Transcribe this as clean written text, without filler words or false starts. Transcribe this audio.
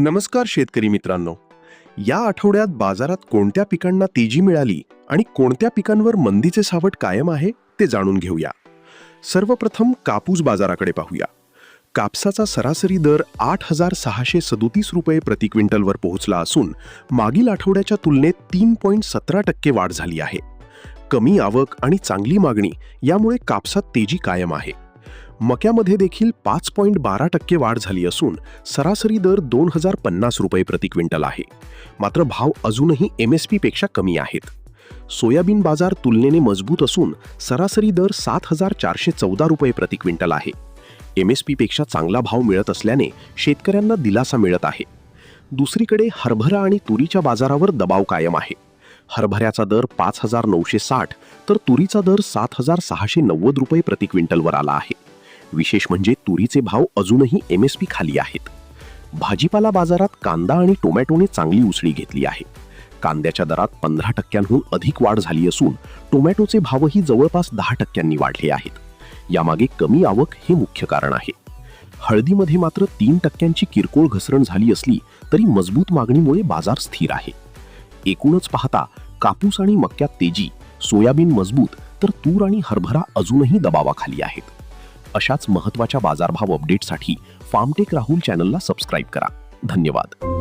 नमस्कार शेतकरी मित्रांनो. या आठवड्यात बाजारात कोणत्या पिकांना तेजी मिळाली आणि कोणत्या पिकांवर मंदीचे सावट कायम आहे ते जाणून घेऊया. सर्वप्रथम कापूस बाजाराकडे पाहूया. कापसाचा सरासरी दर 8,637 रुपये प्रति क्विंटलवर पोहोचला असून मागील आठवड्याच्या तुलनेत 3.17% वाढ झाली आहे. कमी आवक आणि चांगली मागणी यामुळे कापसात तेजी कायम आहे. मक्यामध्ये देखील 5.12% वाढ झाली असून सरासरी दर 2,050 रुपये प्रति क्विंटल आहे. मात्र भाव अजूनही MSP पेक्षा कमी आहेत. सोयाबीन बाजार तुलनेने मजबूत असून सरासरी दर 7,414 रुपये प्रति क्विंटल आहे. MSP पेक्षा चांगला भाव मिळत असल्याने शेतकऱ्यांना दिलासा मिळत आहे. दुसरीकडे हरभरा आणि तुरीच्या बाजारावर दबाव कायम आहे. हरभऱ्याचा दर 5,960 तर तुरीचा दर 7,690 रुपये प्रति क्विंटलवर आला आहे. विशेष म्हणजे तुरीचे भाव अजूनही MSP खाली आहेत. भाजीपाला बाजारात कांदा आणि टोमॅटोने चांगली उसळी घेतली आहे. कांद्याच्या दरात 15%हून अधिक वाढ झाली असून टोमॅटोचे भावही जवळपास 10%नी वाढले आहेत. यामागे कमी आवक हे मुख्य कारण आहे. हळदीमध्ये मात्र 3%ची किरकोळ घसरण झाली असली तरी मजबूत मागणीमुळे बाजार स्थिर आहे. एकूणच पाहता कापूस आणि मक्यात तेजी, सोयाबीन मजबूत तर तूर आणि हरभरा अजूनही दबावाखाली आहेत. अशाच महत्त्वाच्या बाजारभाव अपडेटसाठी फार्मटेक राहुल चॅनलला सबस्क्राईब करा. धन्यवाद.